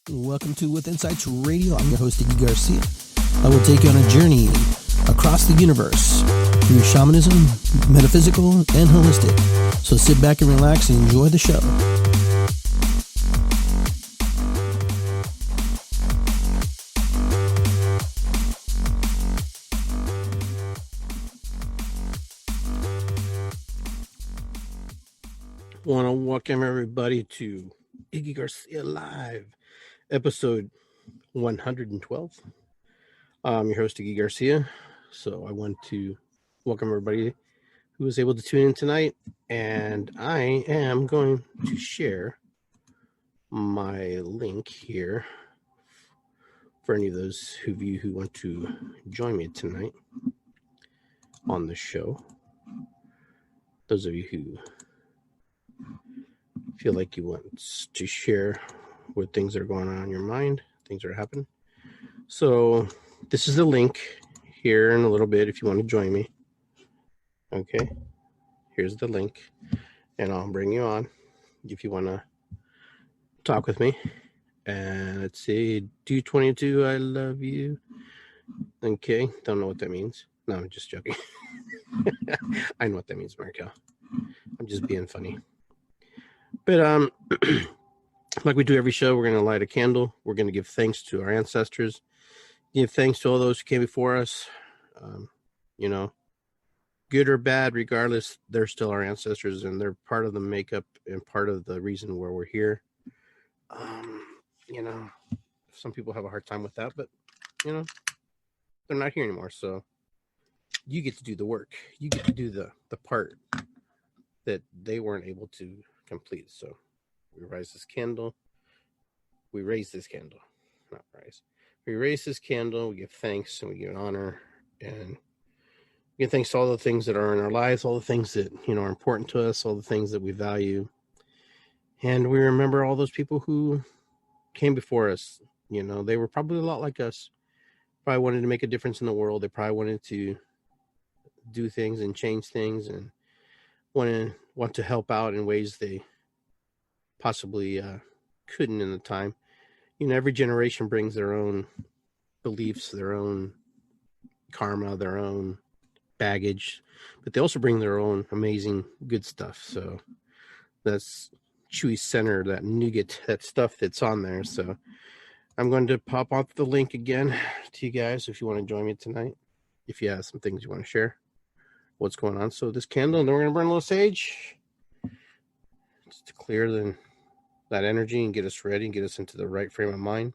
Welcome to With Insights Radio. I'm your host, Iggy Garcia. I will take you on a journey across the universe through shamanism, metaphysical, and holistic. So sit back and relax and enjoy the show. I want to welcome everybody to Iggy Garcia Live, episode 112. I'm your host, Iggy Garcia. So I want to welcome everybody who was able to tune in tonight. And I am going to share my link here for any of those of you who want to join me tonight on the show. Those of you who feel like you want to share what things that are going on in your mind, things that are happening. So this is the link here in a little bit if you want to join me. Okay, here's the link, and I'll bring you on if you want to talk with me. And let's see, do22, I love you. Okay, don't know what that means. No, I'm just joking. I know what that means, Markel. I'm just being funny. But like we do every show, we're going to light a candle. We're going to give thanks to our ancestors. Give thanks to all those who came before us. Good or bad, regardless, they're still our ancestors, and they're part of the makeup and part of the reason where we're here. Some people have a hard time with that, but, they're not here anymore. So you get to do the work. You get to do the part that they weren't able to complete. So we raise this candle. We raise this candle, not rise. We raise this candle. We give thanks and we give honor, and we give thanks to all the things that are in our lives, all the things that are important to us, all the things that we value, and we remember all those people who came before us. They were probably a lot like us. Probably wanted to make a difference in the world. They probably wanted to do things and change things, and want to help out in ways they possibly couldn't in the time. Every generation brings their own beliefs, their own karma, their own baggage, but they also bring their own amazing good stuff. So that's Chewy Center, that nougat, that stuff that's on there. So I'm going to pop off the link again to you guys if you want to join me tonight, if you have some things you want to share, what's going on. So this candle, and then we're going to burn a little sage just to clear that energy and get us ready and get us into the right frame of mind.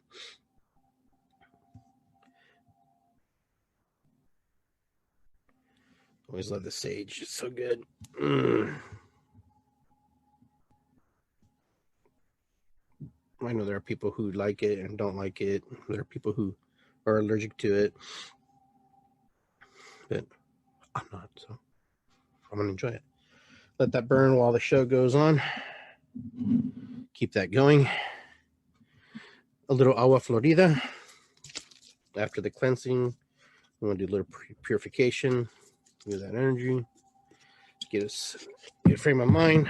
Always love the sage. It's so good. I know there are people who like it and don't like it. There are people who are allergic to it. But I'm not, so I'm going to enjoy it. Let that burn while the show goes on. Keep that going. A little agua florida. After the cleansing, we want to do a little purification. Use that energy. Get us a frame of mind.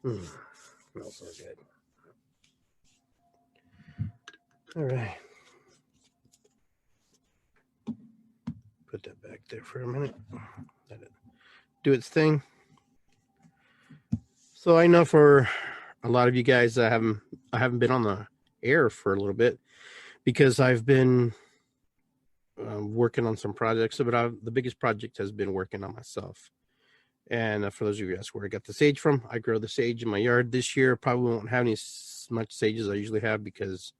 Smells so good. All right. Put that back there for a minute. Let it do its thing. So I know for a lot of you guys, I haven't been on the air for a little bit because I've been working on some projects. But the biggest project has been working on myself. And for those of you who ask where I got the sage from, I grow the sage in my yard this year. Probably won't have as much sage as I usually have because,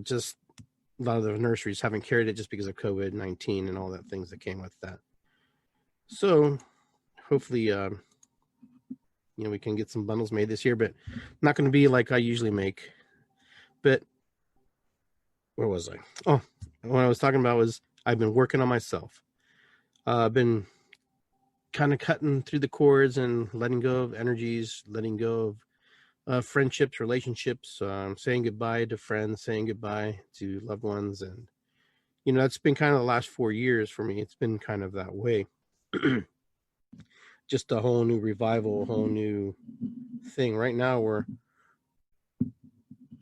just a lot of the nurseries haven't carried it just because of COVID-19 and all that things that came with that. So hopefully, we can get some bundles made this year, but not going to be like I usually make. But where was I? Oh, what I was talking about was I've been working on myself. I've been kind of cutting through the cords and letting go of energies, letting go of friendships, relationships, saying goodbye to friends, saying goodbye to loved ones. And, that's been kind of the last 4 years for me. It's been kind of that way. Just a whole new revival, a whole new thing. Right now we're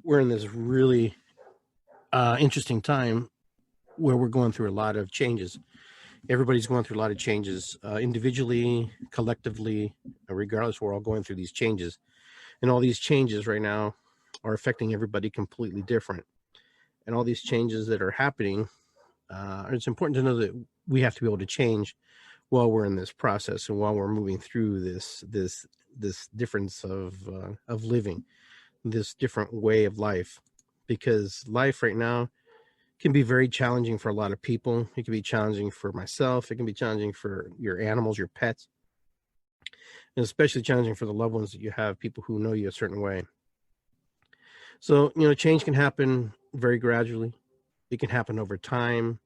we're in this really interesting time where we're going through a lot of changes. Everybody's going through a lot of changes, individually, collectively, regardless. We're all going through these changes, and all these changes right now are affecting everybody completely different. And all these changes that are happening, it's important to know that we have to be able to change while we're in this process and while we're moving through this difference of living, this different way of life, because life right now can be very challenging for a lot of people. It can be challenging for myself. It can be challenging for your animals, your pets, and especially challenging for the loved ones that you have, people who know you a certain way. So, change can happen very gradually. It can happen over time.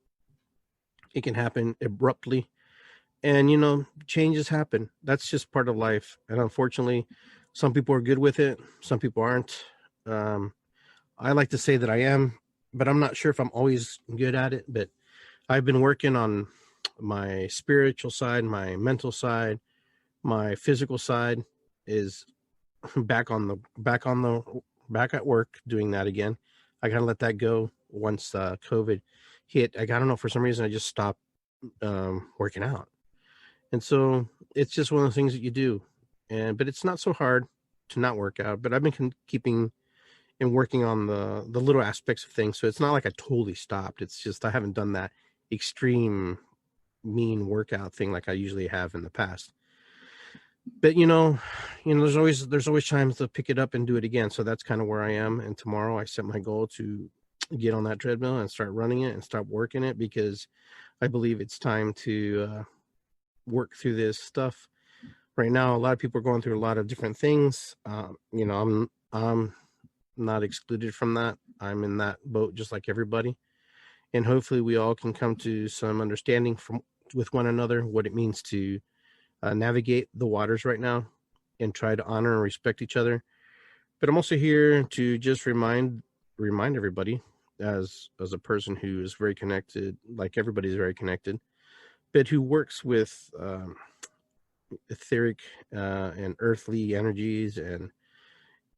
It can happen abruptly. And, changes happen. That's just part of life. And unfortunately, some people are good with it. Some people aren't. I like to say that I am, but I'm not sure if I'm always good at it. But I've been working on my spiritual side, my mental side, my physical side is back at work doing that again. I gotta let that go once COVID hit. I don't know, for some reason I just stopped working out, and so it's just one of the things that you do. But it's not so hard to not work out. But I've been keeping and working on the little aspects of things, so it's not like I totally stopped. It's just I haven't done that extreme mean workout thing like I usually have in the past. But there's always times to pick it up and do it again. So that's kind of where I am. And tomorrow I set my goal to get on that treadmill and start running it and start working it, because I believe it's time to work through this stuff. Right now, a lot of people are going through a lot of different things. I'm not excluded from that. I'm in that boat just like everybody. And hopefully we all can come to some understanding with one another, what it means to navigate the waters right now and try to honor and respect each other. But I'm also here to just remind everybody, as a person who is very connected, like everybody's very connected, but who works with etheric and earthly energies and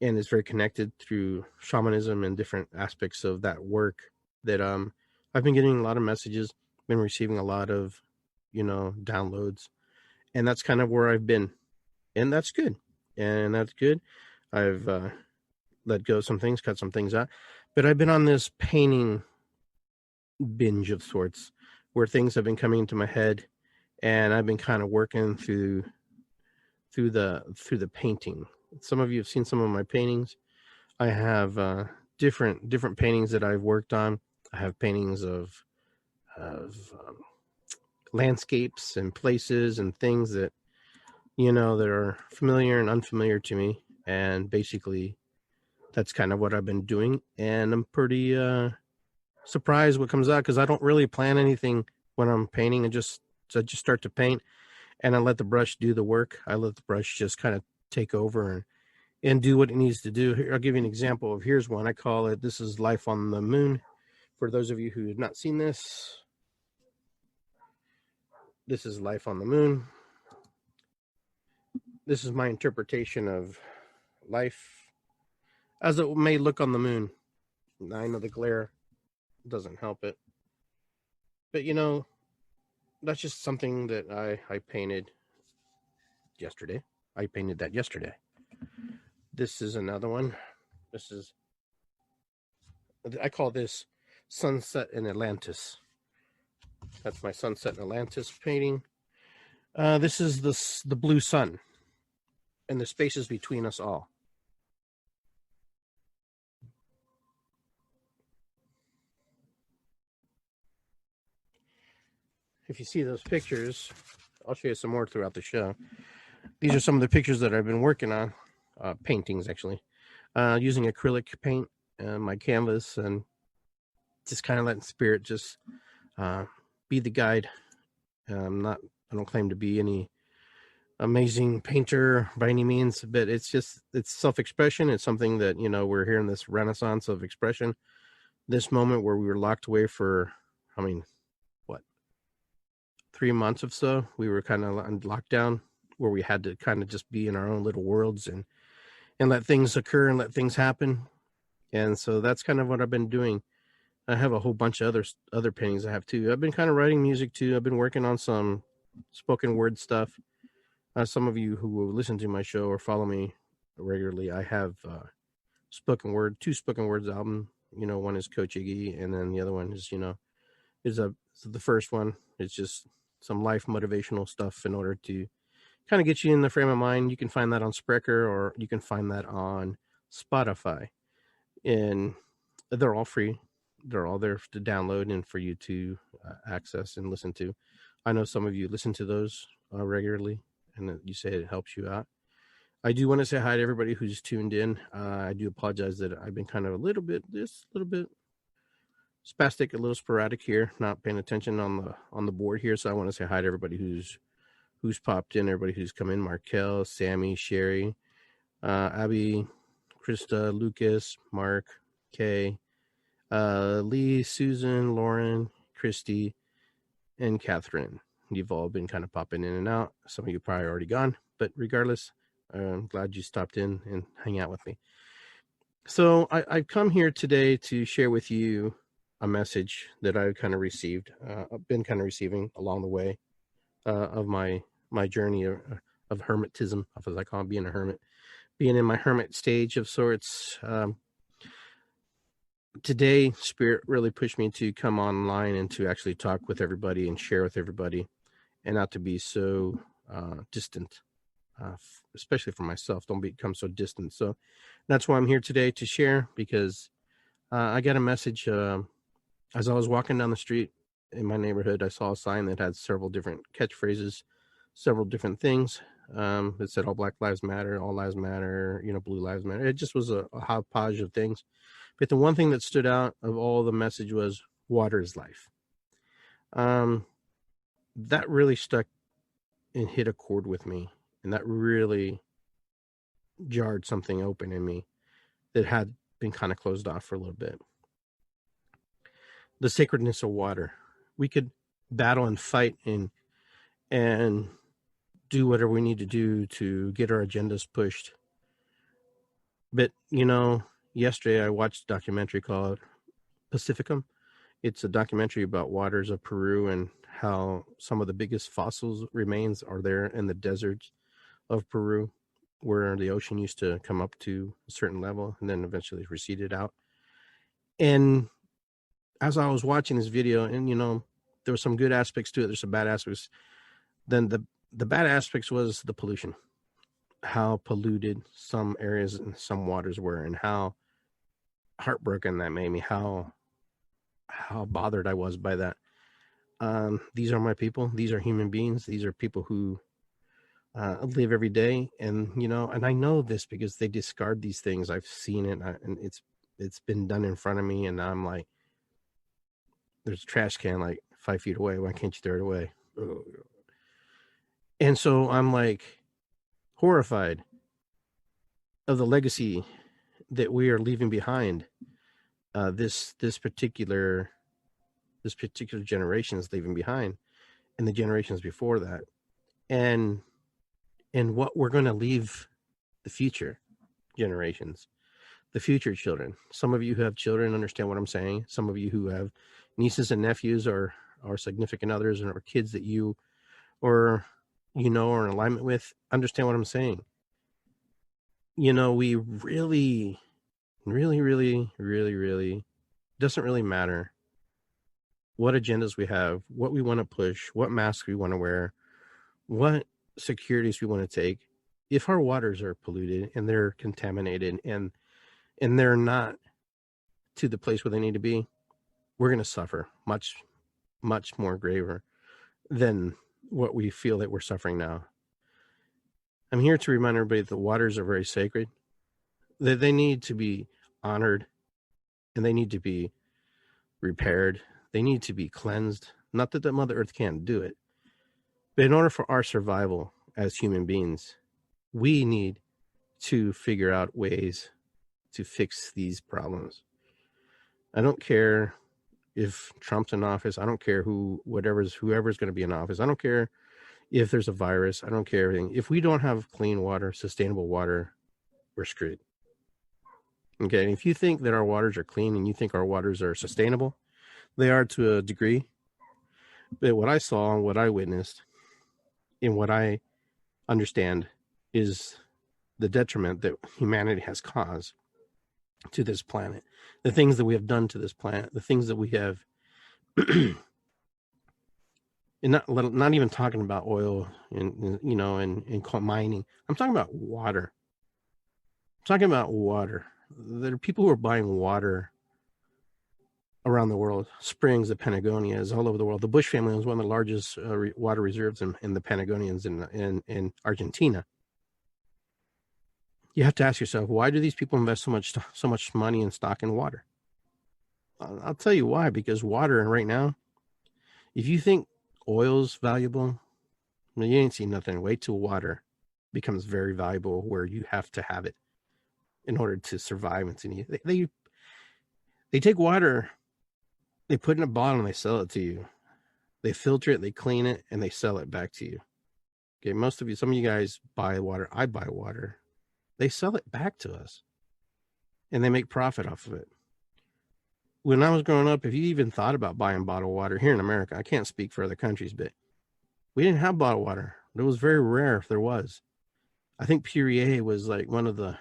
is very connected through shamanism and different aspects of that work, that I've been getting a lot of messages, been receiving a lot of downloads, and that's kind of where I've been, and that's good. I've let go of some things, cut some things out, but I've been on this painting binge of sorts, where things have been coming into my head, and I've been kind of working through the painting. Some of you have seen some of my paintings. I have different paintings that I've worked on. I have paintings of landscapes and places and things that that are familiar and unfamiliar to me, and basically that's kind of what I've been doing. And I'm pretty surprised what comes out, because I don't really plan anything when I'm painting. I just start to paint, and I let the brush do the work. I let the brush just kind of take over and do what it needs to do. Here, I'll give you an example of, here's one. I call it, this is Life on the Moon. For those of you who have not seen this is Life on the Moon. This is my interpretation of life as it may look on the moon. I know the glare doesn't help it, but that's just something that I painted yesterday. I painted that yesterday. This is another one. I call this Sunset in Atlantis. That's my Sunset in Atlantis painting. This is the blue sun and the spaces between us all. If you see those pictures, I'll show you some more throughout the show. These are some of the pictures that I've been working on, paintings actually, using acrylic paint and my canvas, and just kind of letting spirit just be the guide. I don't claim to be any amazing painter by any means, but it's self-expression. It's something that we're here in this renaissance of expression, this moment where we were locked away for 3 months or so. We were kind of on lockdown, where we had to kind of just be in our own little worlds and let things occur and let things happen. And so that's kind of what I've been doing. I have a whole bunch of other paintings I have too. I've been kind of writing music too. I've been working on some spoken word stuff. Some of you who will listen to my show or follow me regularly, I have two spoken words album. One is Coach Iggy, and then the other one is the first one. It's just some life motivational stuff in order to kind of get you in the frame of mind. You can find that on Spreaker, or you can find that on Spotify, and they're all free. They're all there to download and for you to access and listen to. I know some of you listen to those regularly, and you say it helps you out. I do want to say hi to everybody who's tuned in. I do apologize that I've been kind of a little bit spastic, a little sporadic here, not paying attention on the board here. So I want to say hi to everybody who's popped in, everybody who's come in: Markel, Sammy, Sherry, Abby, Krista, Lucas, Mark, Kay, Lee, Susan, Lauren, Christy, and Catherine. You've all been kind of popping in and out. Some of you probably already gone, but regardless, I'm glad you stopped in and hang out with me. So I've come here today to share with you a message that I've kind of received. I've been kind of receiving along the way of my journey of hermetism, as I call it, being a hermit, being in my hermit stage of sorts. Today, Spirit really pushed me to come online and to actually talk with everybody and share with everybody, and not to be so distant, especially for myself. Don't become so distant. So that's why I'm here today to share, because I got a message as I was walking down the street in my neighborhood. I saw a sign that had several different catchphrases, several different things. It said all Black Lives Matter, all lives matter, Blue Lives Matter. It just was a hodgepodge of things. But the one thing that stood out of all the message was water is life. That really stuck and hit a chord with me. And that really jarred something open in me that had been kind of closed off for a little bit. The sacredness of water. We could battle and fight and do whatever we need to do to get our agendas pushed. But, yesterday I watched a documentary called Pacificum. It's a documentary about waters of Peru and how some of the biggest fossils remains are there in the deserts of Peru, where the ocean used to come up to a certain level and then eventually receded out. And as I was watching this video, and there were some good aspects to it, there's some bad aspects. Then the bad aspects was the pollution, how polluted some areas and some waters were, and how heartbroken that made me, how bothered I was by that. These are my people. These are human beings. These are people who live every day, and and I know this because they discard these things. I've seen it, and it's been done in front of me, and I'm like, there's a trash can like 5 feet away. Why can't you throw it away? Ugh. And so I'm like horrified of the legacy that we are leaving behind. This particular generation is leaving behind, and the generations before that, and what we're going to leave the future generations, the future children. Some of you who have children understand what I'm saying. Some of you who have nieces and nephews or significant others or kids that you or are in alignment with understand what I'm saying. We really doesn't really matter what agendas we have, what we want to push, what masks we want to wear, what securities we want to take. If our waters are polluted and they're contaminated and they're not to the place where they need to be, we're going to suffer much, much more graver than what we feel that we're suffering now. I'm here to remind everybody that the waters are very sacred, that they need to be honored, and they need to be repaired. They need to be cleansed. Not that the Mother Earth can't do it, but in order for our survival as human beings, we need to figure out ways to fix these problems. I don't care if Trump's in office. I don't care whoever's going to be in office. I don't care if there's a virus. I don't care everything. If we don't have clean water, sustainable water, we're screwed. Okay. And if you think that our waters are clean and you think our waters are sustainable, they are to a degree. But what I saw, what I witnessed, and what I understand is the detriment that humanity has caused to this planet, the things that we have done to this planet, the things that we have, and not even talking about oil and mining. I'm talking about water. I'm talking about water. There are people who are buying water around the world. Springs, the Patagonias, all over the world. The Bush family is one of the largest water reserves in the Patagonians in Argentina. You have to ask yourself, why do these people invest so much money in stock in water? I'll tell you why. Because water right now, if you think oil's valuable, well, you ain't seen nothing. Wait till water becomes very valuable, where you have to have it in order to survive. They take water, they put it in a bottle, and they sell it to you. They filter it, they clean it, and they sell it back to you. Okay, some of you guys buy water. I buy water. They sell it back to us, and they make profit off of it. When I was growing up, if you even thought about buying bottled water here in America, I can't speak for other countries, but we didn't have bottled water. It was very rare if there was. I think Perrier was like one of the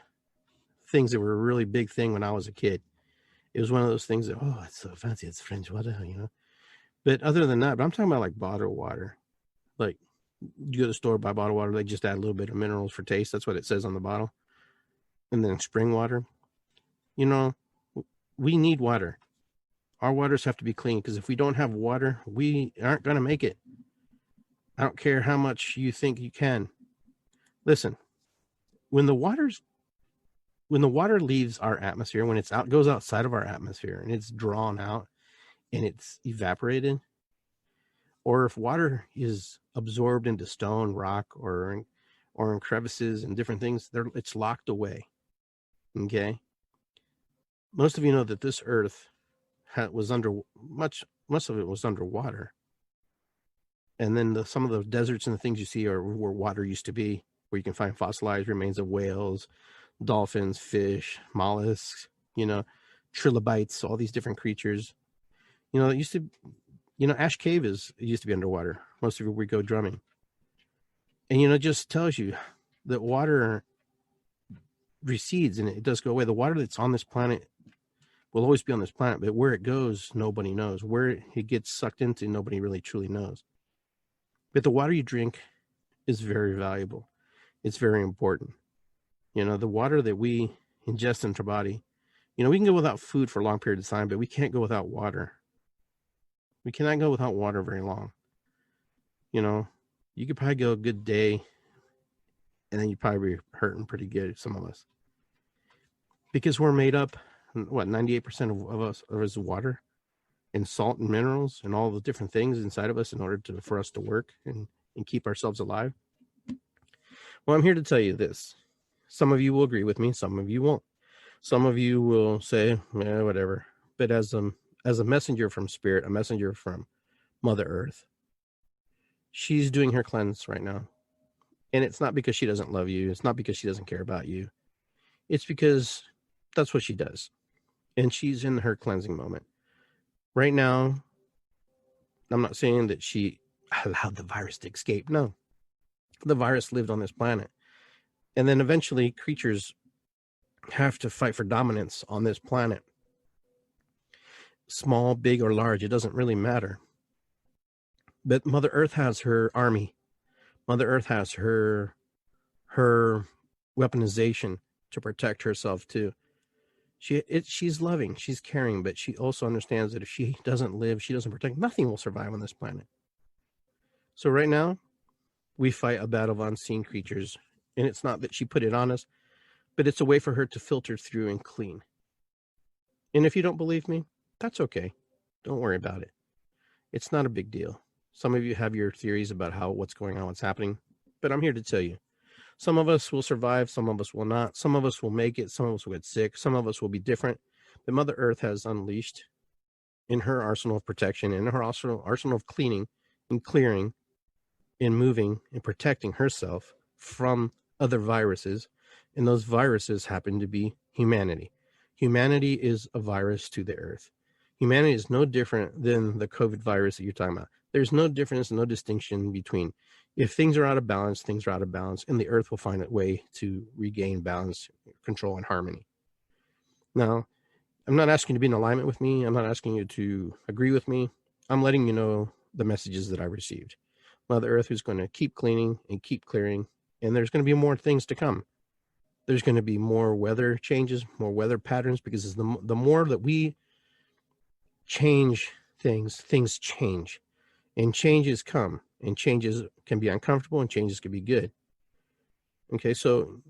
things that were a really big thing when I was a kid. It was one of those things that, oh, it's so fancy, it's French water, But other than that, I'm talking about like bottled water. Like you go to the store, buy bottled water, they just add a little bit of minerals for taste. That's what it says on the bottle. And then spring water. We need water. Our waters have to be clean, because if we don't have water, we aren't going to make it. I don't care how much you think you can. Listen, when the water leaves our atmosphere, when goes outside of our atmosphere and it's drawn out and it's evaporated, or if water is absorbed into stone, rock, or in crevices and different things, it's locked away. Okay. Most of you know that this earth was much of it was underwater. And then some of the deserts and the things you see are where water used to be, where you can find fossilized remains of whales, dolphins, fish, mollusks, trilobites, all these different creatures. It used to, Ash Cave used to be underwater. Most of it we go drumming. And, it just tells you that water recedes and it does go away. The water that's on this planet will always be on this planet, but where it goes, nobody knows. Where it gets sucked into, nobody really truly knows. But the water you drink is very valuable. It's very important. The water that we ingest into our body, we can go without food for a long period of time, but we can't go without water. We cannot go without water very long. You could probably go a good day and then you'd probably be hurting pretty good, some of us. Because we're made up, 98% of us is water and salt and minerals and all the different things inside of us in order for us to work and keep ourselves alive. Well, I'm here to tell you this. Some of you will agree with me, some of you won't. Some of you will say, whatever. But as a messenger from Spirit, a messenger from Mother Earth, she's doing her cleanse right now. And it's not because she doesn't love you. It's not because she doesn't care about you. It's because that's what she does. And she's in her cleansing moment. Right now, I'm not saying that she allowed the virus to escape. No. The virus lived on this planet. And then eventually creatures have to fight for dominance on this planet. Small, big, or large, it doesn't really matter. But Mother Earth has her army. Mother Earth has her weaponization to protect herself too. She's loving, she's caring, but she also understands that if she doesn't live, she doesn't protect, nothing will survive on this planet. So right now, we fight a battle of unseen creatures, and it's not that she put it on us, but it's a way for her to filter through and clean. And if you don't believe me, that's okay. Don't worry about it. It's not a big deal. Some of you have your theories about what's going on, what's happening, but I'm here to tell you. Some of us will survive, some of us will not. Some of us will make it, some of us will get sick, some of us will be different. But Mother Earth has unleashed in her arsenal of protection, in her arsenal of cleaning and clearing and moving and protecting herself from other viruses. And those viruses happen to be humanity. Humanity is a virus to the earth. Humanity is no different than the COVID virus that you're talking about. There's no difference, no distinction between, if things are out of balance, things are out of balance, and the earth will find a way to regain balance, control, and harmony. Now, I'm not asking you to be in alignment with me. I'm not asking you to agree with me. I'm letting you know the messages that I received. Mother Earth is going to keep cleaning and keep clearing, and there's going to be more things to come. There's going to be more weather changes, more weather patterns, because the more that we change things, things change, and changes come, and changes can be uncomfortable, and changes can be good. Okay, so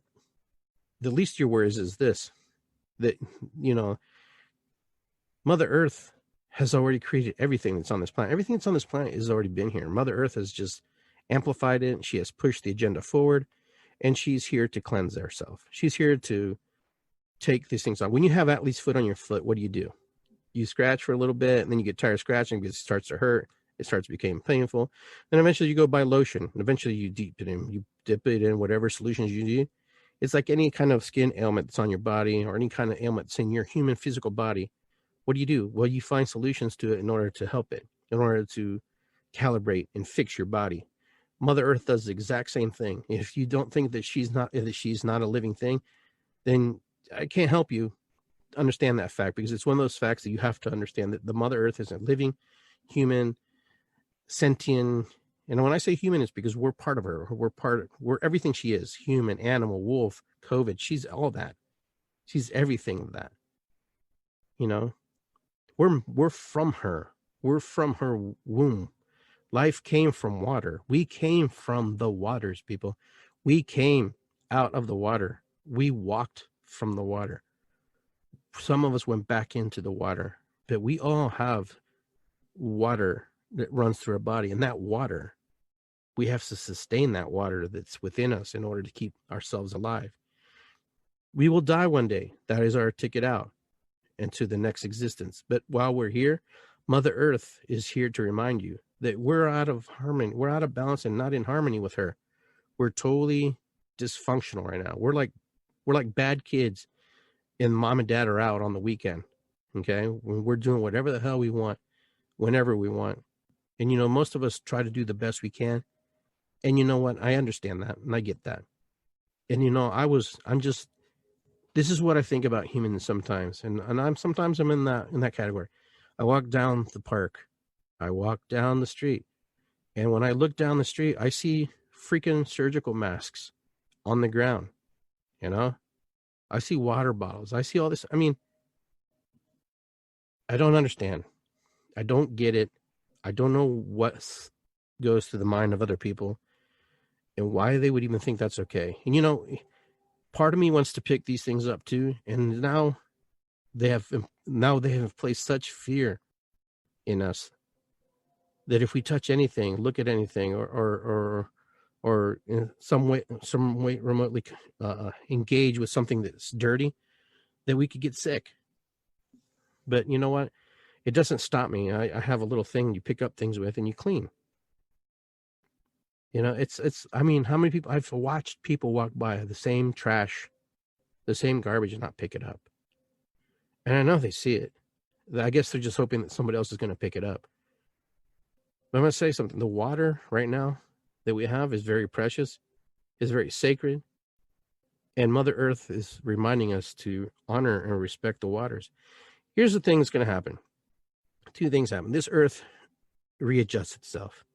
the least of your worries is this, that, you know, Mother Earth has already created everything that's on this planet. Everything that's on this planet has already been here. Mother Earth has just amplified it. She has pushed the agenda forward, and she's here to cleanse herself. She's here to take these things on. When you have at least foot on your foot, what do? You scratch for a little bit, and then you get tired of scratching because it starts to hurt. It starts to become painful. Then eventually you go buy lotion, and eventually you dip it in whatever solutions you need. It's like any kind of skin ailment that's on your body, or any kind of ailment that's in your human physical body. What do? Well, you find solutions to it in order to help it, in order to calibrate and fix your body. Mother Earth does the exact same thing. If you don't think that she's not a living thing, then I can't help you understand that fact, because it's one of those facts that you have to understand, that the Mother Earth is a living, human, sentient. And when I say human, it's because we're part of her. We're everything she is: human, animal, wolf, COVID. She's all that. She's everything of that. You know, we're from her. We're from her womb. Life came from water. We came from the waters, people. We came out of the water. We walked from the water. Some of us went back into the water, but we all have water that runs through our body. And that water, we have to sustain that water that's within us in order to keep ourselves alive. We will die one day. That is our ticket out into the next existence. But while we're here, Mother Earth is here to remind you that we're out of harmony, we're out of balance and not in harmony with her. We're totally dysfunctional right now. We're like bad kids, and mom and dad are out on the weekend. Okay, when we're doing whatever the hell we want, whenever we want. And, you know, most of us try to do the best we can. And you know what? I understand that, and I get that. And, you know, this is what I think about humans sometimes. And I'm in that category. I walk down the park. I walk down the street. And when I look down the street, I see freaking surgical masks on the ground. You know, I see water bottles. I see all this. I mean, I don't understand. I don't get it. I don't know what goes through the mind of other people and why they would even think that's okay. And, you know, part of me wants to pick these things up too. And now they have placed such fear in us that if we touch anything, look at anything, or in some way remotely engage with something that's dirty, that we could get sick. But you know what? It doesn't stop me. I have a little thing you pick up things with and you clean. You know, I mean, how many people I've watched people walk by the same trash, the same garbage, and not pick it up. And I know they see it. I guess they're just hoping that somebody else is going to pick it up. But I'm going to say something. The water right now that we have is very precious, is very sacred. And Mother Earth is reminding us to honor and respect the waters. Here's the thing that's going to happen. Two things happen. This Earth readjusts itself.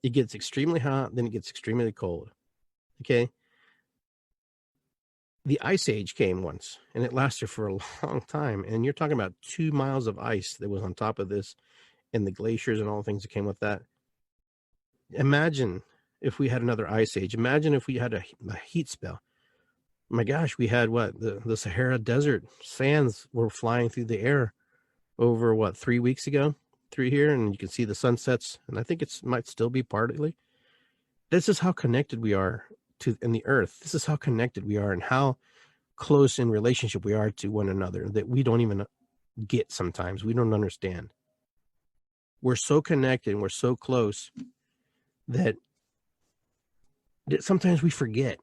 It gets extremely hot, then it gets extremely cold. Okay? The Ice Age came once, and it lasted for a long time. And you're talking about 2 miles of ice that was on top of this, and the glaciers and all the things that came with that. Imagine if we had another Ice Age. Imagine if we had a heat spell. My gosh, we had the Sahara Desert sands were flying through the air over 3 weeks ago through here, and you can see the sunsets, and I think it might still be partly. This is how connected we are in the earth. This is how connected we are, and how close in relationship we are to one another that we don't even get sometimes. We don't understand. We're so connected and we're so close that sometimes we forget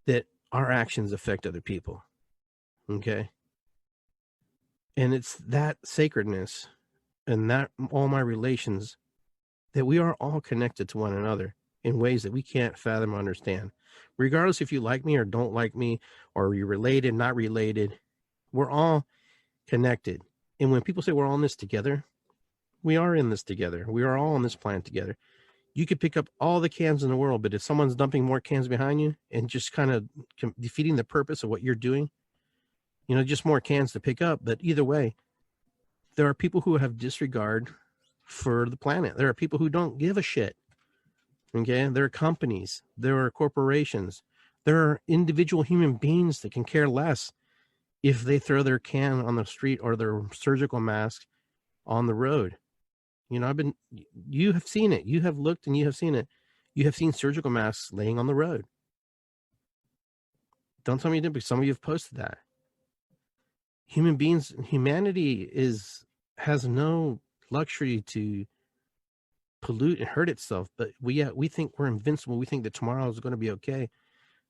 that our actions affect other people. Okay? And it's that sacredness and that all my relations that we are all connected to one another in ways that we can't fathom or understand. Regardless if you like me or don't like me, or you're related, not related, we're all connected. And when people say we're all in this together, we are in this together. We are all on this planet together. You could pick up all the cans in the world, but if someone's dumping more cans behind you and just kind of defeating the purpose of what you're doing, just more cans to pick up. But either way, there are people who have disregard for the planet. There are people who don't give a shit. Okay. There are companies, there are corporations, there are individual human beings that can care less if they throw their can on the street or their surgical mask on the road. You have seen it. You have looked and you have seen it. You have seen surgical masks laying on the road. Don't tell me you didn't, because some of you have posted that. Humanity has no luxury to pollute and hurt itself, but we think we're invincible. We think that tomorrow is going to be okay.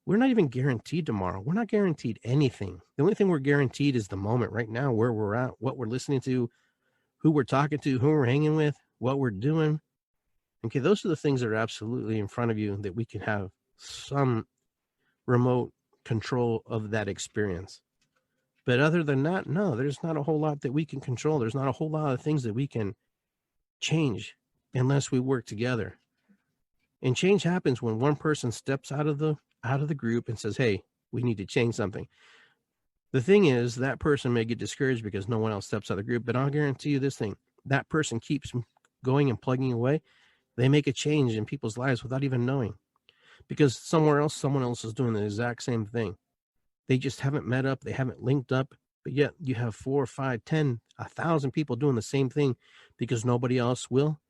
We're not even guaranteed tomorrow. We're not guaranteed anything. The only thing we're guaranteed is the moment right now, where we're at, what we're listening to, who we're talking to, who we're hanging with, what we're doing. Okay, those are the things that are absolutely in front of you that we can have some remote control of that experience. But other than that, no, there's not a whole lot that we can control. There's not a whole lot of things that we can change unless we work together. And change happens when one person steps out of the group and says, hey, we need to change something. The thing is, that person may get discouraged because no one else steps out of the group, but I'll guarantee you this thing: that person keeps going and plugging away. They make a change in people's lives without even knowing, because someone else is doing the exact same thing. They just haven't met up. They haven't linked up, but yet you have 4, 5, 10, 1,000 people doing the same thing because nobody else will.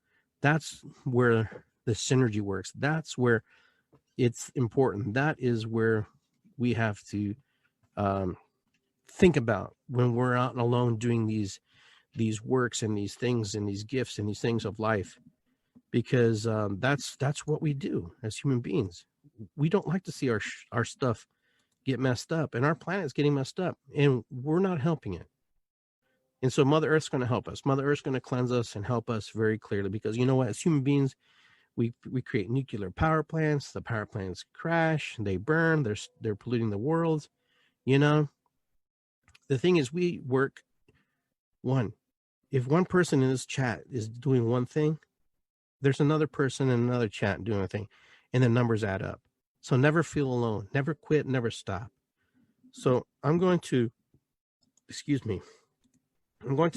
That's where the synergy works. That's where it's important. That is where we have to think about when we're out and alone doing these works and these things and these gifts and these things of life, because that's what we do as human beings. We don't like to see our stuff get messed up, and our planet's getting messed up, and we're not helping it. And so Mother Earth's going to help us. Mother Earth's going to cleanse us and help us very clearly, because you know what? As human beings, we create nuclear power plants. The power plants crash, they burn, they're polluting the world. The thing is, we work if one person in this chat is doing one thing, there's another person in another chat doing a thing, and the numbers add up. So never feel alone, never quit, never stop. So I'm going to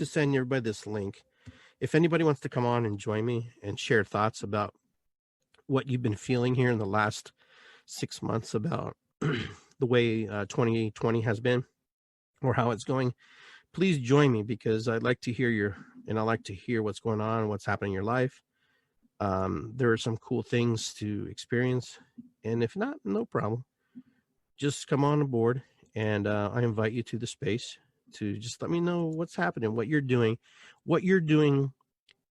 send everybody this link. If anybody wants to come on and join me and share thoughts about what you've been feeling here in the last 6 months about the way 2020 has been, or how it's going, please join me, because I'd like to hear I like to hear what's going on, what's happening in your life. There are some cool things to experience, and if not, no problem. Just come on board, and I invite you to the space to just let me know what's happening, what you're doing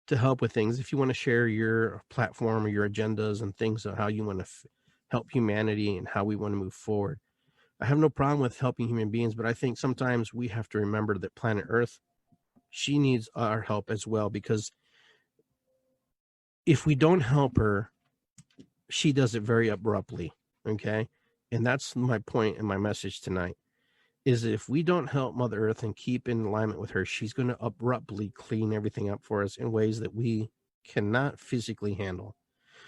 to help with things. If you want to share your platform or your agendas and things of how you want to help humanity and how we want to move forward, I have no problem with helping human beings, but I think sometimes we have to remember that planet Earth, she needs our help as well, because if we don't help her, she does it very abruptly. Okay. And that's my point in my message tonight, is if we don't help Mother Earth and keep in alignment with her, she's going to abruptly clean everything up for us in ways that we cannot physically handle.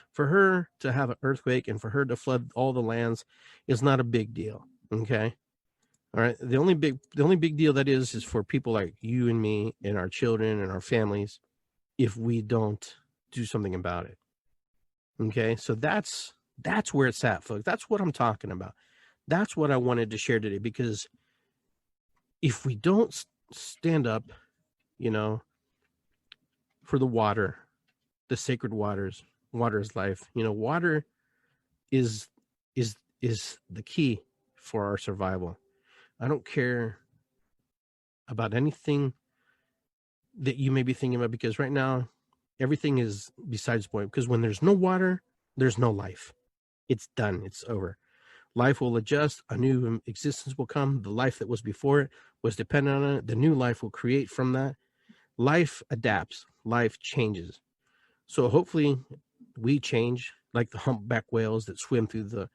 For her to have an earthquake and for her to flood all the lands is not a big deal. Okay. All right. The only big deal that is for people like you and me and our children and our families, if we don't do something about it. Okay. So that's where it's at, folks. That's what I'm talking about. That's what I wanted to share today, because if we don't stand up, for the water, the sacred waters, water is life. Water is the key for our survival. I don't care about anything that you may be thinking about, because right now everything is besides the point, because when there's no water, there's no life. It's done. It's over. Life will adjust. A new existence will come. The life that was before it was dependent on it. The new life will create from that. Life adapts. Life changes. So hopefully we change, like the humpback whales that swim through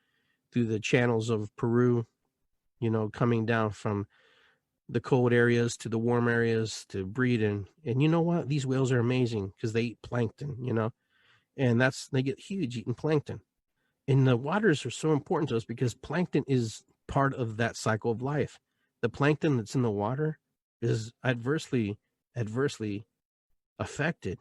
the channels of Peru, coming down from the cold areas to the warm areas to breed. And you know what? These whales are amazing because they eat plankton, and they get huge eating plankton. And the waters are so important to us because plankton is part of that cycle of life. The plankton that's in the water is adversely affected.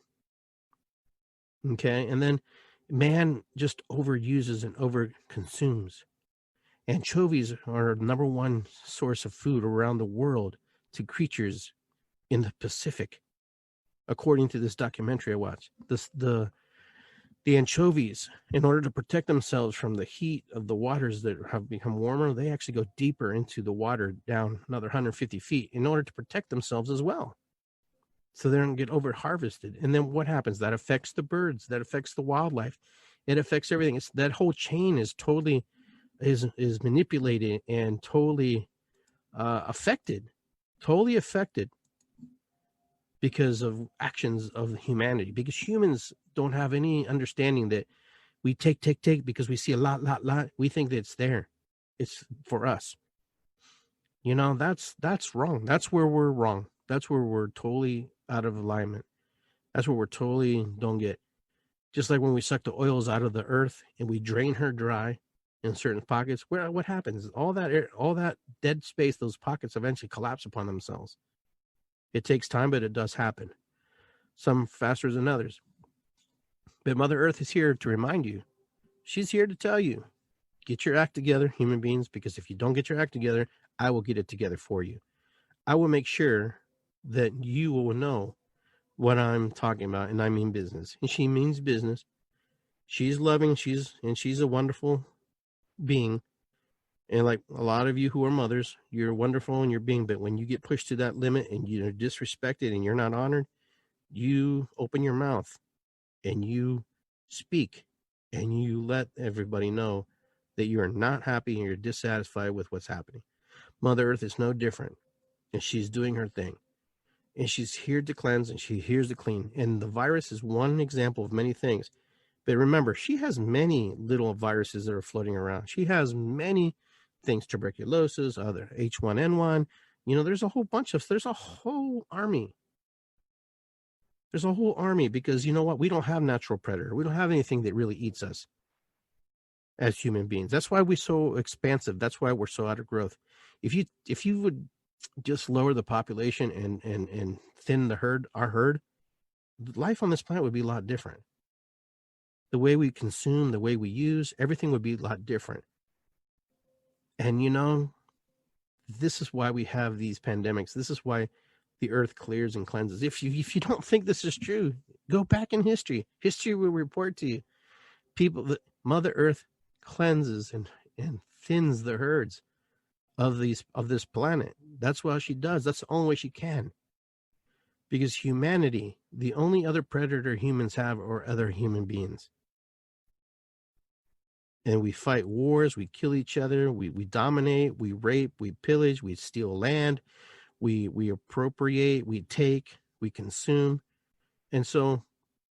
Okay. And then man just overuses and overconsumes. Anchovies are number one source of food around the world to creatures in the Pacific, according to this documentary I watched. The anchovies, in order to protect themselves from the heat of the waters that have become warmer, they actually go deeper into the water, down another 150 feet, in order to protect themselves as well, so they don't get over harvested. And then what happens? That affects the birds, that affects the wildlife, it affects everything. It's that whole chain is totally is manipulated and totally affected because of actions of humanity, because humans don't have any understanding that we take because we see a lot. We think that it's there, it's for us. That's wrong. That's where we're wrong. That's where we're totally out of alignment. That's where we're totally don't get. Just like when we suck the oils out of the earth and we drain her dry in certain pockets, what happens? All that dead space, those pockets eventually collapse upon themselves. It takes time, but it does happen. Some faster than others. But Mother Earth is here to remind you. She's here to tell you, get your act together, human beings, because if you don't get your act together, I will get it together for you. I will make sure that you will know what I'm talking about, and I mean business. And she means business. She's loving, she's a wonderful being. And like a lot of you who are mothers, you're wonderful in your being, but when you get pushed to that limit and you're disrespected and you're not honored, you open your mouth and you speak and you let everybody know that you are not happy and you're dissatisfied with what's happening. Mother Earth is no different, and she's doing her thing. And she's here to cleanse and she's here to clean. And the virus is one example of many things. But remember, she has many little viruses that are floating around. She has many things, tuberculosis, other H1N1. There's a whole army. There's a whole army because you know what? We don't have natural predator. We don't have anything that really eats us as human beings. That's why we're so expansive. That's why we're so out of growth. If you would just lower the population and thin our herd, life on this planet would be a lot different. The way we consume, the way we use, everything would be a lot different. And this is why we have these pandemics. This is why the earth clears and cleanses. If you don't think this is true, go back in history. History will report to you. Mother Earth cleanses and thins the herds of this planet. That's what she does. That's the only way she can. Because humanity, the only other predator humans have are other human beings. And we fight wars, we kill each other, we dominate, we rape, we pillage, we steal land, we appropriate, we take, we consume. And so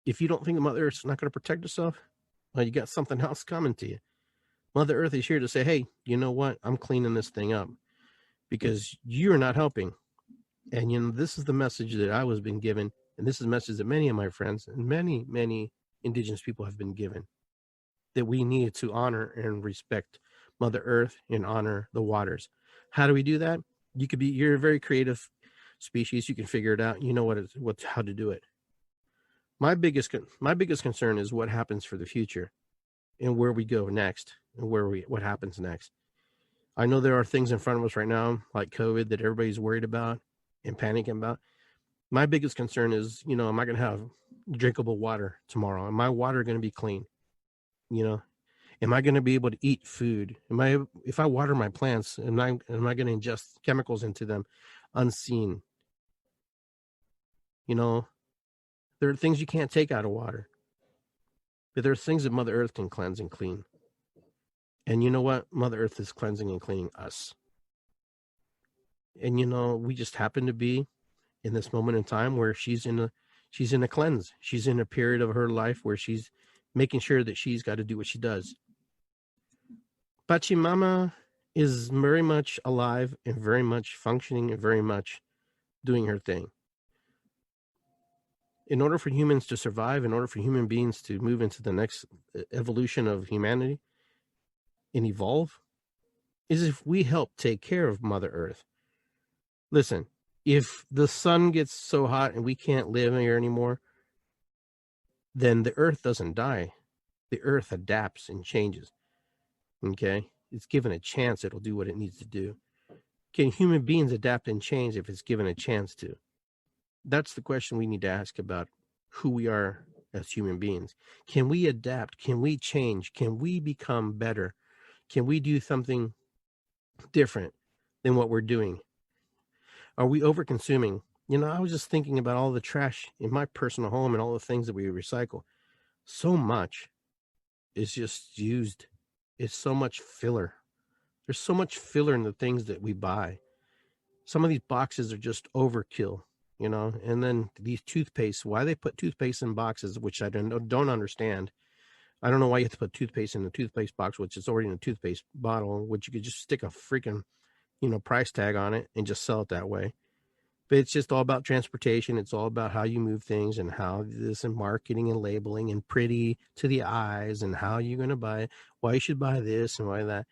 if you don't think the Mother Earth's not going to protect herself, well, you got something else coming to you. Mother Earth is here to say, hey, you know what? I'm cleaning this thing up because you're not helping. And this is the message that I was being given, and this is the message that many of my friends and many, many indigenous people have been given, that we need to honor and respect Mother Earth and honor the waters. How do we do that? You're a very creative species. You can figure it out. You know how to do it. My biggest concern is what happens for the future and where we go next and what happens next. I know there are things in front of us right now, like COVID, that everybody's worried about and panicking about. My biggest concern is, am I going to have drinkable water tomorrow? Am my water going to be clean? Am I going to be able to eat food? If I water my plants, am I going to ingest chemicals into them unseen? There are things you can't take out of water, but there are things that Mother Earth can cleanse and clean. And you know what? Mother Earth is cleansing and cleaning us. And we just happen to be in this moment in time where she's in a cleanse. She's in a period of her life where she's making sure that she's got to do what she does. Pachamama is very much alive and very much functioning and very much doing her thing. In order for humans to survive, in order for human beings to move into the next evolution of humanity and evolve, is if we help take care of Mother Earth. Listen, if the sun gets so hot and we can't live here anymore, then the Earth doesn't die. The Earth adapts and changes. Okay? It's given a chance, it'll do what it needs to do. Can human beings adapt and change if it's given a chance to? That's the question we need to ask about who we are as human beings. Can we adapt? Can we change? Can we become better? Can we do something different than what we're doing? Are we over consuming? I was just thinking about all the trash in my personal home and all the things that we recycle. So much is just used. It's so much filler. There's so much filler in the things that we buy. Some of these boxes are just overkill, and then these toothpaste, why they put toothpaste in boxes, which I don't understand. I don't know why you have to put toothpaste in the toothpaste box, which is already in a toothpaste bottle, which you could just stick a freaking, price tag on it and just sell it that way. But it's just all about transportation. It's all about how you move things and how this and marketing and labeling and pretty to the eyes and how you're going to buy it, why you should buy this and why that.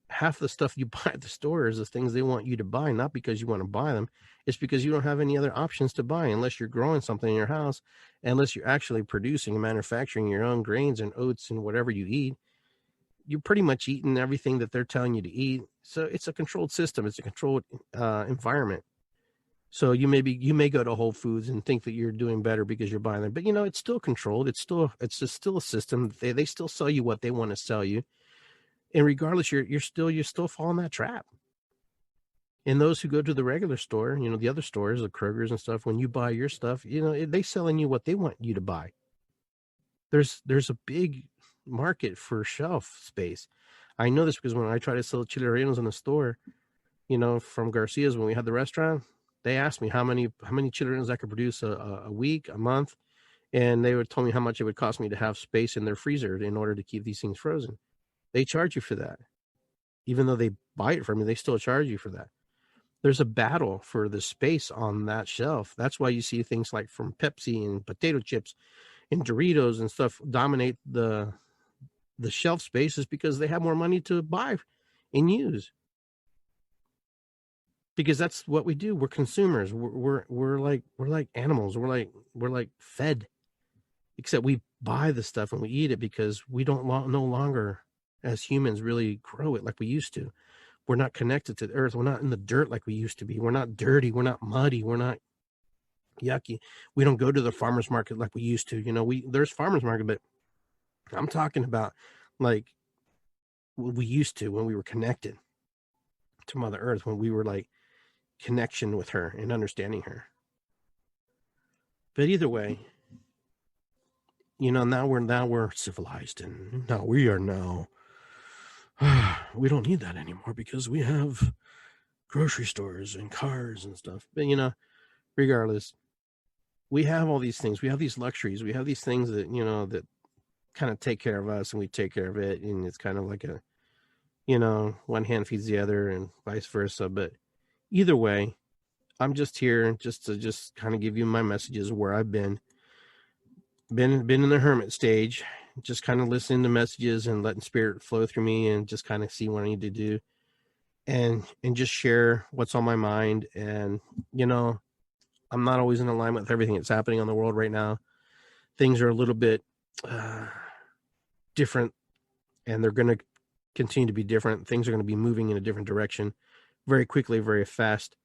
Half the stuff you buy at the store is the things they want you to buy, not because you want to buy them. It's because you don't have any other options to buy unless you're growing something in your house, unless you're actually producing and manufacturing your own grains and oats and whatever you eat. You're pretty much eating everything that they're telling you to eat. So it's a controlled system. It's a controlled environment. So you may go to Whole Foods and think that you're doing better because you're buying them, but it's still controlled. It's just still a system. They still sell you what they want to sell you, and regardless, you're still following that trap. And those who go to the regular store, the other stores, the Kroger's and stuff, when you buy your stuff, they selling you what they want you to buy. There's a big market for shelf space. I know this because when I try to sell chile rellenos in the store, from Garcia's when we had the restaurant, they asked me how many chile rellenos I could produce a week, a month, and they would tell me how much it would cost me to have space in their freezer in order to keep these things frozen. They charge you for that. Even though they buy it from you, they still charge you for that. There's a battle for the space on that shelf. That's why you see things like from Pepsi and potato chips and Doritos and stuff dominate the shelf spaces because they have more money to buy and use. Because that's what we do. We're consumers. We're like animals. We're like fed. Except we buy the stuff and we eat it because we don't no longer as humans really grow it like we used to. We're not connected to the earth. We're not in the dirt like we used to be. We're not dirty. We're not muddy. We're not yucky. We don't go to the farmer's market like we used to. There's farmer's market, but I'm talking about like what we used to when we were connected to Mother Earth, when we were like connection with her and understanding her. But either way, now we're civilized, and now we are now we don't need that anymore because we have grocery stores and cars and stuff. But regardless, we have all these things. We have these luxuries. We have these things that that kind of take care of us, and we take care of it. And it's kind of like a one hand feeds the other, and vice versa. But either way, I'm just here just to kind of give you my messages where I've been in the hermit stage, just kind of listening to messages and letting spirit flow through me and just kind of see what I need to do and just share what's on my mind. And I'm not always in alignment with everything that's happening on the world right now. Things are a little bit different, and they're going to continue to be different. Things are going to be moving in a different direction very quickly, very fast.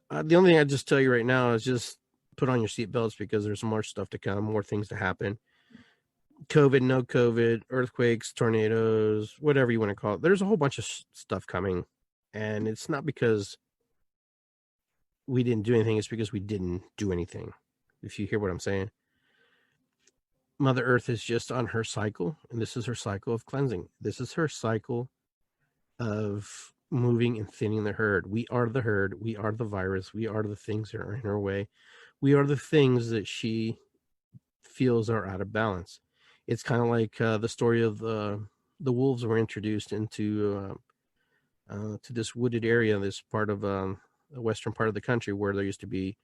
The only thing I just tell you right now is just put on your seatbelts because there's more stuff to come, more things to happen. COVID, no COVID, earthquakes, tornadoes, whatever you want to call it. There's a whole bunch of stuff coming, and it's not because we didn't do anything. It's because we didn't do anything. If you hear what I'm saying. Mother Earth is just on her cycle, and this is her cycle of cleansing. This is her cycle of moving and thinning the herd. We are the herd. We are the virus. We are the things that are in her way. We are the things that she feels are out of balance. It's kind of like the story of the wolves were introduced into to this wooded area, this part of the western part of the country where there used to be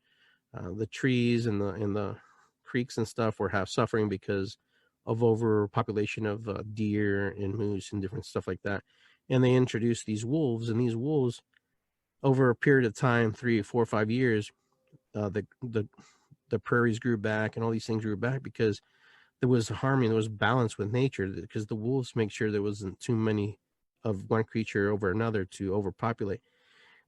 the trees and the creeks and stuff were half suffering because of overpopulation of deer and moose and different stuff like that. And they introduced these wolves, and these wolves, over a period of time, 3, 4, 5 years, the prairies grew back, and all these things grew back because there was harmony, there was balance with nature. Because the wolves make sure there wasn't too many of one creature over another to overpopulate.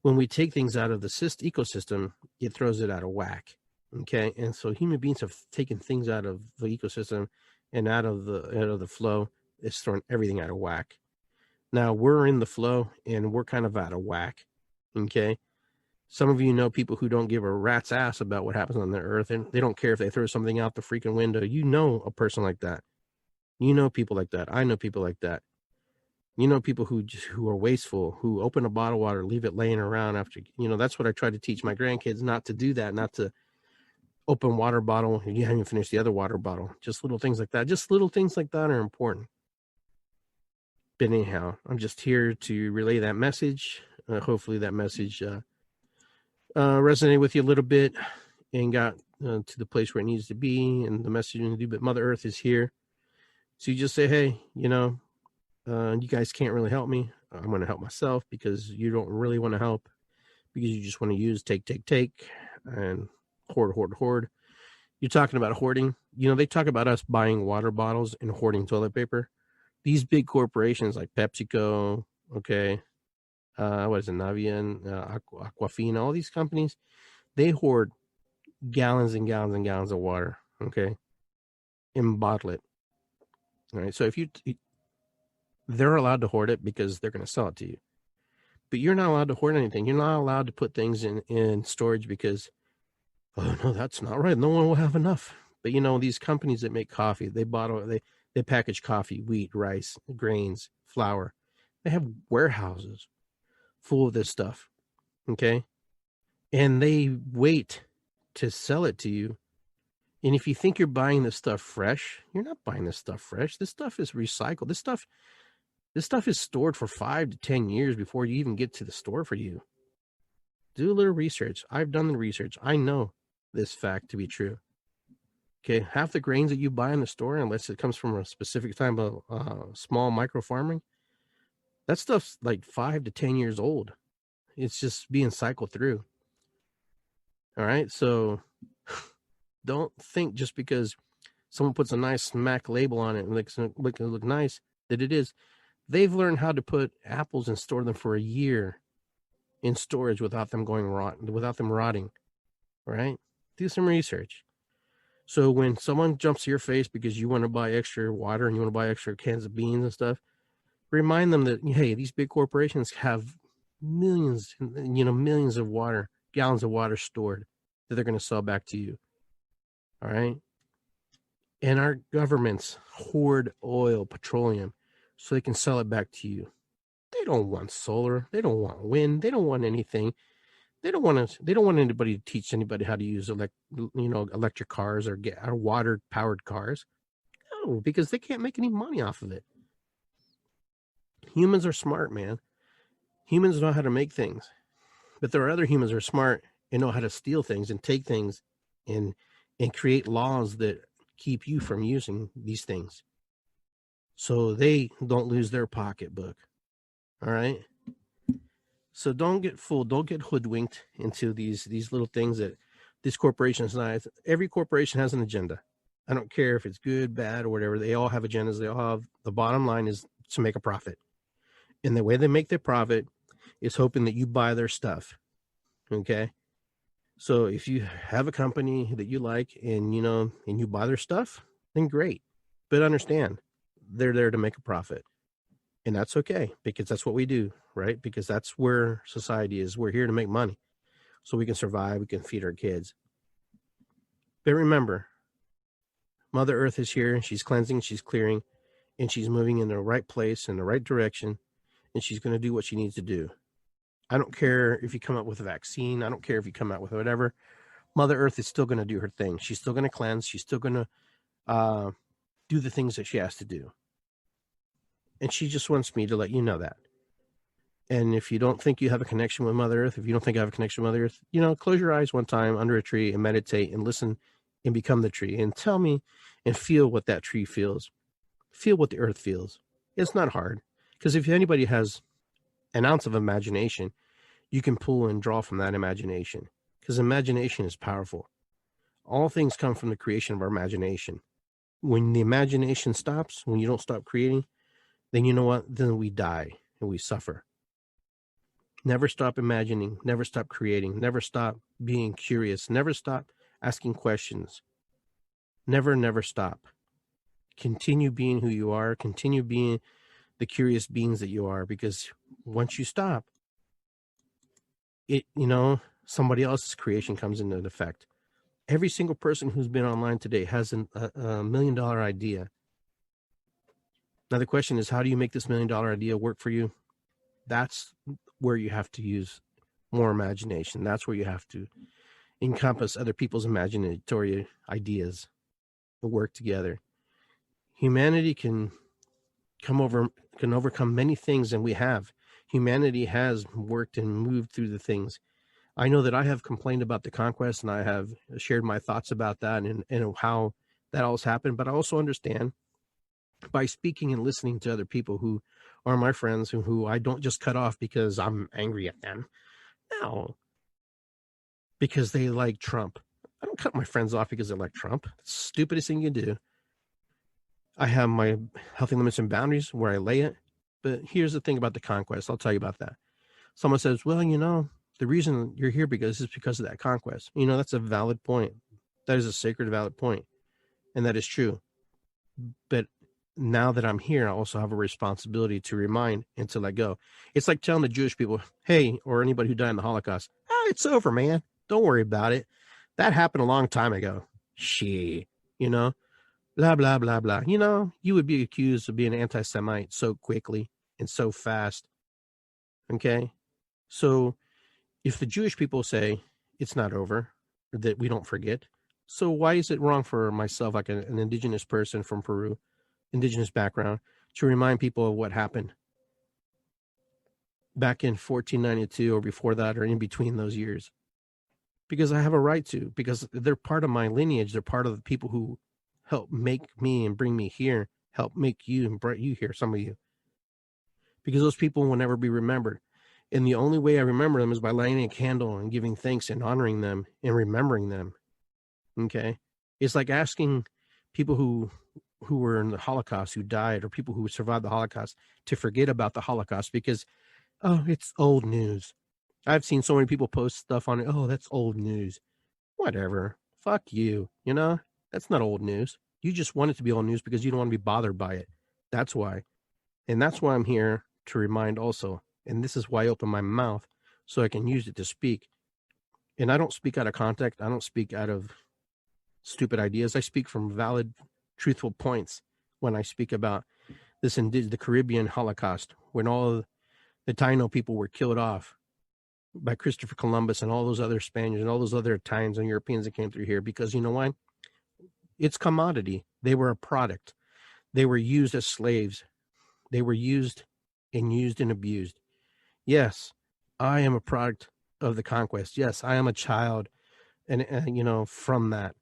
When we take things out of the ecosystem, it throws it out of whack. Okay, and so human beings have taken things out of the ecosystem and out of the flow. It's thrown everything out of whack. Now we're in the flow and we're kind of out of whack. Okay, some of you know people who don't give a rat's ass about what happens on the earth, and they don't care if they throw something out the freaking window. You know a person like that. You know people like that. I know people like that. You know people who are wasteful, who open a bottle of water, leave it laying around after. That's what I try to teach my grandkids, not to do that, not to open water bottle and you haven't finished the other water bottle. Just little things like that. Just little things like that are important. But anyhow, I'm just here to relay that message. Hopefully that message resonated with you a little bit and got to the place where it needs to be. And the message you do, but Mother Earth is here. So you just say, hey, you guys can't really help me. I'm going to help myself, because you don't really want to help, because you just want to use, take, and hoard. You're talking about hoarding. They talk about us buying water bottles and hoarding toilet paper. These big corporations like PepsiCo, okay, what is it, Navien, Aquafina, all these companies, they hoard gallons and gallons and gallons of water, okay, and bottle it. All right, so they're allowed to hoard it because they're going to sell it to you. But you're not allowed to hoard anything. You're not allowed to put things in storage because, oh no, that's not right. No one will have enough. But these companies that make coffee, they package coffee, wheat, rice, grains, flour. They have warehouses full of this stuff. Okay. And they wait to sell it to you. And if you think you're buying this stuff fresh, you're not buying this stuff fresh. This stuff is recycled. This stuff is stored for 5 to 10 years before you even get to the store for you. Do a little research. I've done the research. I know this fact to be true. Okay, half the grains that you buy in the store, unless it comes from a specific type of small micro farming, that stuff's like 5 to 10 years old. It's just being cycled through. All right, so don't think just because someone puts a nice MAC label on it and makes it look nice that it is. They've learned how to put apples and store them for a year in storage without them rotting. All right, do some research. So when someone jumps to your face because you want to buy extra water and you want to buy extra cans of beans and stuff, remind them that, hey, these big corporations have millions of gallons of water stored that they're going to sell back to you. All right. And our governments hoard oil, petroleum, so they can sell it back to you. They don't want solar. They don't want wind. They don't want anything. They don't want anybody to teach anybody how to use electric cars or water powered cars. No, because they can't make any money off of it. Humans are smart, man. Humans know how to make things, but there are other humans who are smart and know how to steal things and take things and create laws that keep you from using these things, so they don't lose their pocketbook. All right. So don't get fooled. Don't get hoodwinked into these little things that these corporations. Every corporation has an agenda. I don't care if it's good, bad, or whatever. They all have agendas. They all have, the bottom line is to make a profit. And the way they make their profit is hoping that you buy their stuff. Okay. So if you have a company that you like and you buy their stuff, then great. But understand, they're there to make a profit. And that's okay, because that's what we do, right? Because that's where society is. We're here to make money so we can survive, we can feed our kids. But remember, Mother Earth is here, and she's cleansing, she's clearing, and she's moving in the right place, in the right direction, and she's going to do what she needs to do. I don't care if you come up with a vaccine. I don't care if you come out with whatever. Mother Earth is still going to do her thing. She's still going to cleanse. She's still going to do the things that she has to do. And she just wants me to let you know that. And if you don't think you have a connection with Mother Earth, if you don't think I have a connection with Mother Earth, close your eyes one time under a tree and meditate and listen and become the tree and tell me and feel what that tree feels. Feel what the earth feels. It's not hard, because if anybody has an ounce of imagination, you can pull and draw from that imagination, because imagination is powerful. All things come from the creation of our imagination. When the imagination stops, when you don't stop creating, then you know what? Then we die and we suffer. Never stop imagining, never stop creating, never stop being curious, never stop asking questions. Never stop. Continue being who you are, continue being the curious beings that you are, because once you stop, somebody else's creation comes into effect. Every single person who's been online today has a $1 million idea. Now the question is, how do you make this $1 million idea work for you? That's where you have to use more imagination. That's where you have to encompass other people's imaginatory ideas and work together. Humanity can overcome many things, and we have. Humanity has worked and moved through the things. I know that I have complained about the conquest, and I have shared my thoughts about that and how that all has happened. But I also understand, by speaking and listening to other people who are my friends, who I don't just cut off because I'm angry at them. No. Because they like Trump. I don't cut my friends off because they like Trump. It's the stupidest thing you do. I have my healthy limits and boundaries where I lay it. But here's the thing about the conquest. I'll tell you about that. Someone says, well, the reason you're here is because of that conquest. That's a valid point. That is a sacred, valid point. And that is true. But now that I'm here, I also have a responsibility to remind and to let go. It's like telling the Jewish people, hey, or anybody who died in the Holocaust, it's over, man. Don't worry about it. That happened a long time ago. Shit, blah, blah, blah, blah. You would be accused of being an anti-Semite so quickly and so fast. Okay? So if the Jewish people say it's not over, that we don't forget, so why is it wrong for myself, like an indigenous person from Peru, indigenous background, to remind people of what happened back in 1492 or before that, or in between those years? Because I have a right to, because they're part of my lineage. They're part of the people who helped make me and bring me here, help make you and brought you here, some of you. Because those people will never be remembered. And the only way I remember them is by lighting a candle and giving thanks and honoring them and remembering them. Okay? It's like asking people who were in the Holocaust, who died, or people who survived the Holocaust, to forget about the Holocaust because, it's old news. I've seen so many people post stuff on it. Oh, that's old news. Whatever. Fuck you. That's not old news. You just want it to be old news because you don't want to be bothered by it. That's why. And that's why I'm here to remind also. And this is why I open my mouth, so I can use it to speak. And I don't speak out of context. I don't speak out of stupid ideas. I speak from valid, truthful points when I speak about this the Caribbean Holocaust, when all the Taino people were killed off by Christopher Columbus and all those other Spaniards and all those other Italians and Europeans that came through here. Because you know why? It's commodity. They were a product. They were used as slaves. They were used and abused. Yes, I am a product of the conquest. Yes, I am a child, and from that.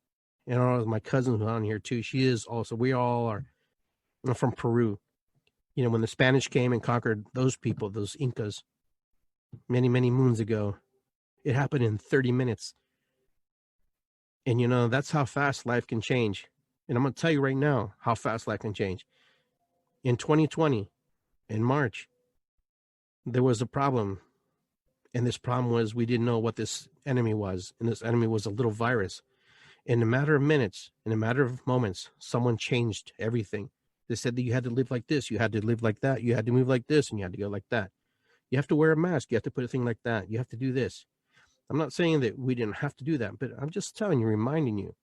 And all of my cousins on here too. She is also. We all are from Peru. When the Spanish came and conquered those people, those Incas, many, many moons ago, it happened in 30 minutes. And that's how fast life can change. And I'm going to tell you right now how fast life can change. In 2020, in March, there was a problem. And this problem was we didn't know what this enemy was. And this enemy was a little virus. In a matter of minutes, in a matter of moments, someone changed everything. They said that you had to live like this, you had to live like that, you had to move like this, and you had to go like that. You have to wear a mask, you have to put a thing like that, you have to do this. I'm not saying that we didn't have to do that, but I'm just telling you, reminding you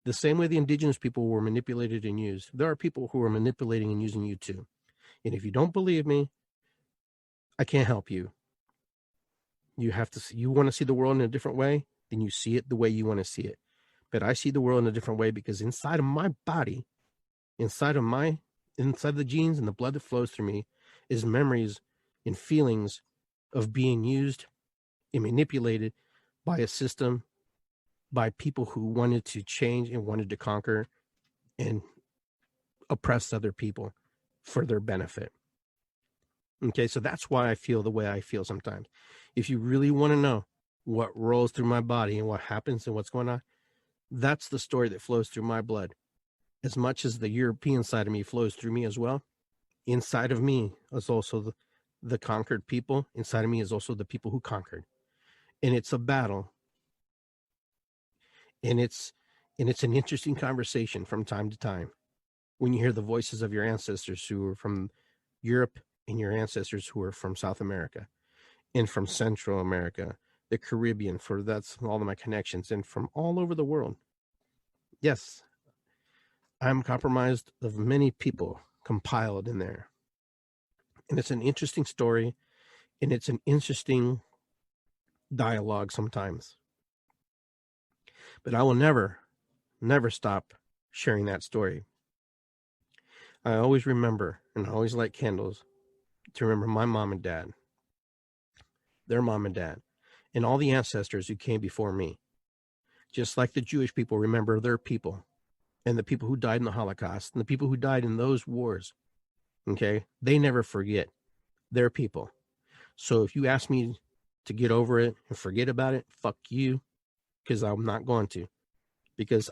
The same way the indigenous people were manipulated and used, there are people who are manipulating and using you too. And if you don't believe me, I can't help you. You have to see, you want to see the world in a different way, then you see it the way you want to see it. But I see the world in a different way because inside of my body, inside of the genes and the blood that flows through me is memories and feelings of being used and manipulated by a system, by people who wanted to change and wanted to conquer and oppress other people for their benefit. Okay, so that's why I feel the way I feel sometimes. If you really want to know what rolls through my body and what happens and what's going on, that's the story that flows through my blood. As much as the European side of me flows through me as well, inside of me is also the conquered people. Inside of me is also the people who conquered. And it's a battle. And it's an interesting conversation from time to time when you hear the voices of your ancestors who are from Europe and your ancestors who are from South America and from Central America, the Caribbean, for that's all of my connections, and from all over the world. Yes, I'm compromised of many people compiled in there. And it's an interesting story, and it's an interesting dialogue sometimes. But I will never, never stop sharing that story. I always remember, and I always light candles to remember my mom and dad, their mom and dad, and all the ancestors who came before me. Just like the Jewish people remember their people and the people who died in the Holocaust and the people who died in those wars. Okay? They never forget their people. So if you ask me to get over it and forget about it, fuck you, because I'm not going to. Because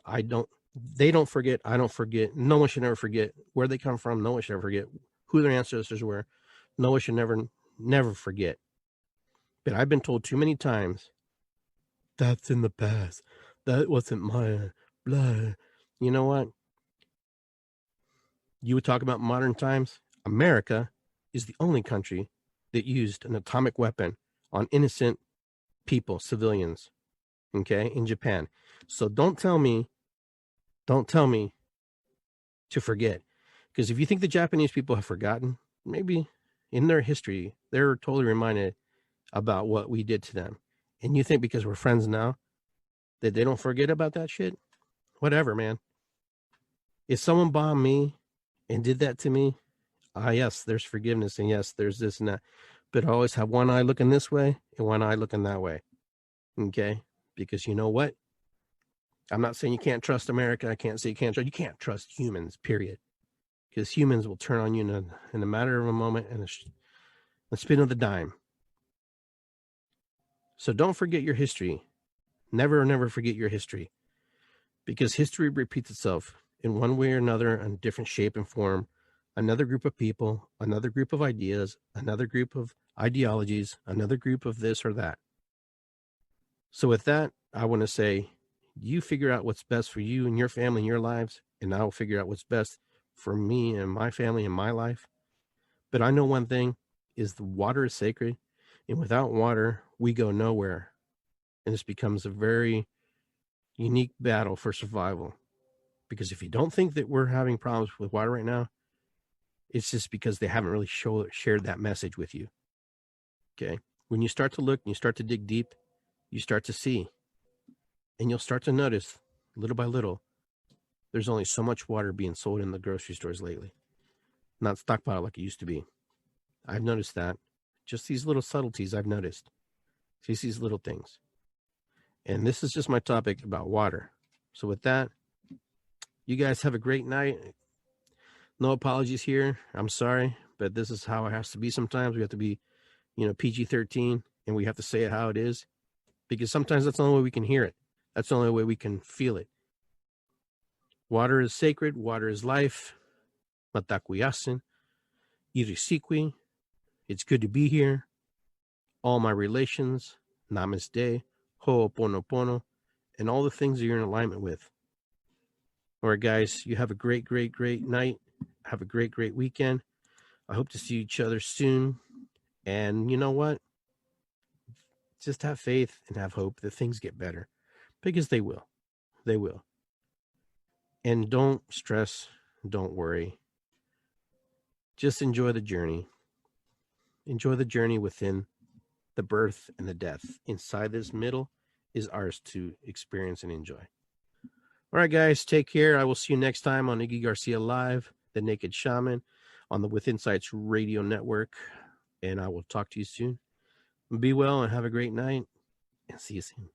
they don't forget, I don't forget. No one should ever forget where they come from. No one should ever forget who their ancestors were. No one should never forget. But I've been told too many times, that's in the past. That wasn't my blood. You know what? You would talk about modern times. America is the only country that used an atomic weapon on innocent people, civilians, okay, in Japan. So don't tell me to forget. Because if you think the Japanese people have forgotten, maybe in their history, they're totally reminded about what we did to them. And you think because we're friends now that they don't forget about that shit? Whatever, man. If someone bombed me and did that to me, yes, there's forgiveness, and yes, there's this and that. But I always have one eye looking this way and one eye looking that way. Okay? Because you know what? I'm not saying you can't trust America. I can't say you can't trust humans, period. Because humans will turn on you in a matter of a moment and a spin of the dime. So don't forget your history. Never, never forget your history. Because history repeats itself in one way or another, in different shape and form. Another group of people, another group of ideas, another group of ideologies, another group of this or that. So with that, I want to say, you figure out what's best for you and your family and your lives, and I'll figure out what's best for me and my family and my life. But I know one thing is the water is sacred, and without water, we go nowhere. And this becomes a very unique battle for survival. Because if you don't think that we're having problems with water right now, it's just because they haven't really shared that message with you. Okay. When you start to look and you start to dig deep, you start to see, and you'll start to notice little by little, there's only so much water being sold in the grocery stores lately. Not stockpiled like it used to be. I've noticed that. Just these little subtleties I've noticed. Just these little things. And this is just my topic about water. So with that, you guys have a great night. No apologies here. I'm sorry, but this is how it has to be sometimes. We have to be, PG-13, and we have to say it how it is, because sometimes that's the only way we can hear it. That's the only way we can feel it. Water is sacred. Water is life. Matakuyasin. Irisikwi. It's good to be here. All my relations. Namaste. Ho'oponopono. And all the things that you're in alignment with. All right, guys, you have a great, great, great night. Have a great, great weekend. I hope to see each other soon. And you know what? Just have faith and have hope that things get better, because they will. They will. And don't stress, don't worry. Just enjoy the journey. Enjoy the journey within the birth and the death. Inside this middle is ours to experience and enjoy. All right, guys, take care. I will see you next time on Iggy Garcia Live, the Naked Shaman, on the With Insights Radio Network. And I will talk to you soon. Be well and have a great night, and see you soon.